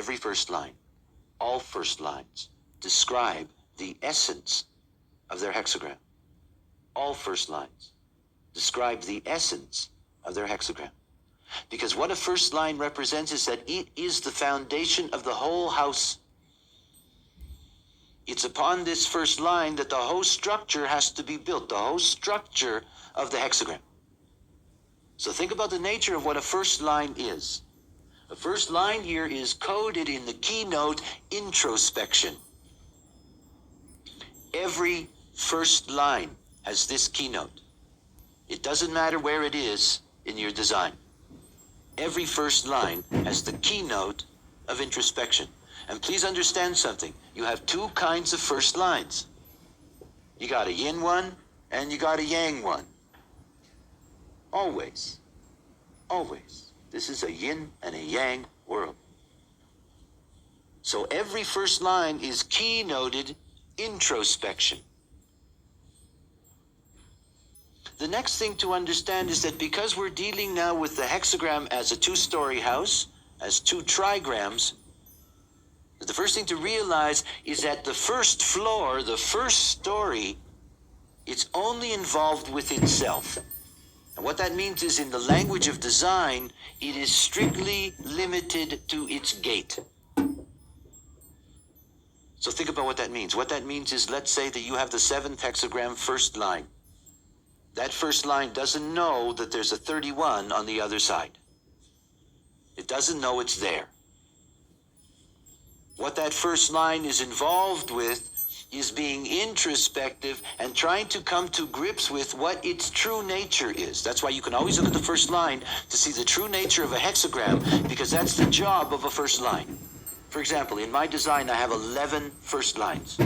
every first line, all first lines, describe the essence of their hexagram. All first lines describe the essence of their hexagram. Because what a first line represents is that it is the foundation of the whole house. It's upon this first line that the whole structure has to be built, the whole structure of the hexagram. So think about the nature of what a first line is. The first line here is coded in the keynote introspection. Every first line has this keynote. It doesn't matter where it is in your design. Every first line has the keynote of introspection. And please understand something. You have two kinds of first lines. You got a yin one and you got a yang one. Always. Always. This is a yin and a yang world. So every first line is keynoted introspection. The next thing to understand is that because we're dealing now with the hexagram as a two-story house, as two trigrams, the first thing to realize is that the first floor, the first story, it's only involved with itself. And what that means is in the language of design, it is strictly limited to its gate. So think about what that means. What that means is, let's say that you have the 7th hexagram first line. That first line doesn't know that there's a 31 on the other side. It doesn't know it's there. What that first line is involved with is being introspective and trying to come to grips with what its true nature is. That's why you can always look at the first line to see the true nature of a hexagram, because that's the job of a first line. For example, in my design, I have 11 first lines.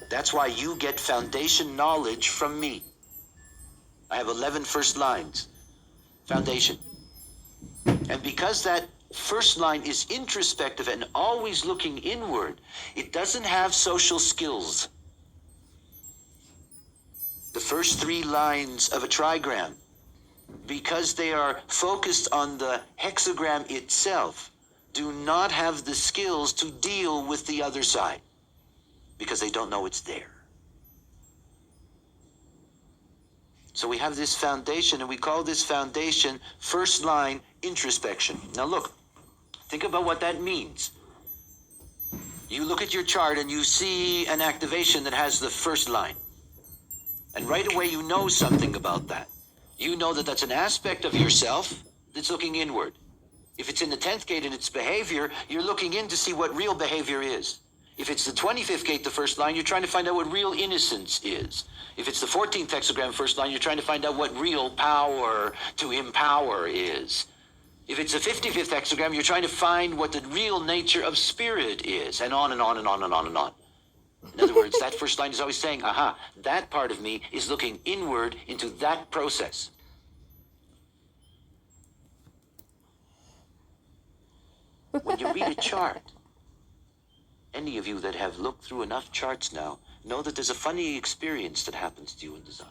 That's why you get foundation knowledge from me. I have 11 first lines, foundation. And because that first line is introspective and always looking inward, it doesn't have social skills. The first 3 lines of a trigram, because they are focused on the hexagram itself, do not have the skills to deal with the other side, because they don't know it's there. So we have this foundation, and we call this foundation first line introspection. Now look, think about what that means. You look at your chart and you see an activation that has the first line. And right away you know something about that. You know that that's an aspect of yourself that's looking inward. If it's in the 10th gate and it's behavior, you're looking in to see what real behavior is. If it's the 25th gate, the first line, you're trying to find out what real innocence is. If it's the 14th hexagram first line, you're trying to find out what real power to empower is. If it's the 55th hexagram, you're trying to find what the real nature of spirit is, and on and on and on and on and on. In other words, that first line is always saying, aha, that part of me is looking inward into that process. When you read a chart, any of you that have looked through enough charts now know that there's a funny experience that happens to you in design.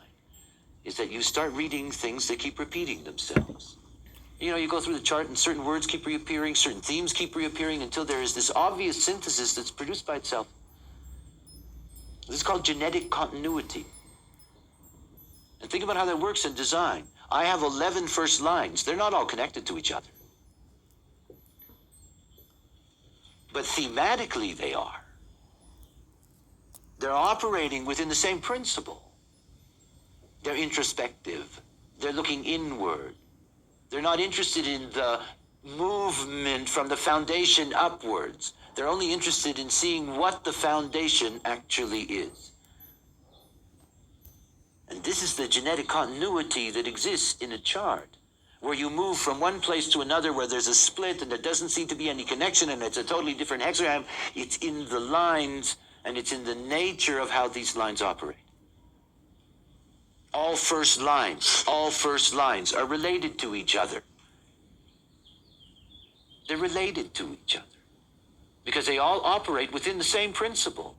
Is that you start reading things that keep repeating themselves. You know, you go through the chart and certain words keep reappearing, certain themes keep reappearing until there is this obvious synthesis that's produced by itself. This is called genetic continuity. And think about how that works in design. I have 11 first lines. They're not all connected to each other. But thematically they are. They're operating within the same principle. They're introspective. They're looking inward. They're not interested in the movement from the foundation upwards. They're only interested in seeing what the foundation actually is. And this is the genetic continuity that exists in a chart, where you move from one place to another where there's a split and there doesn't seem to be any connection and it's a totally different hexagram. It's in the lines and it's in the nature of how these lines operate. All first lines are related to each other. They're related to each other because they all operate within the same principle.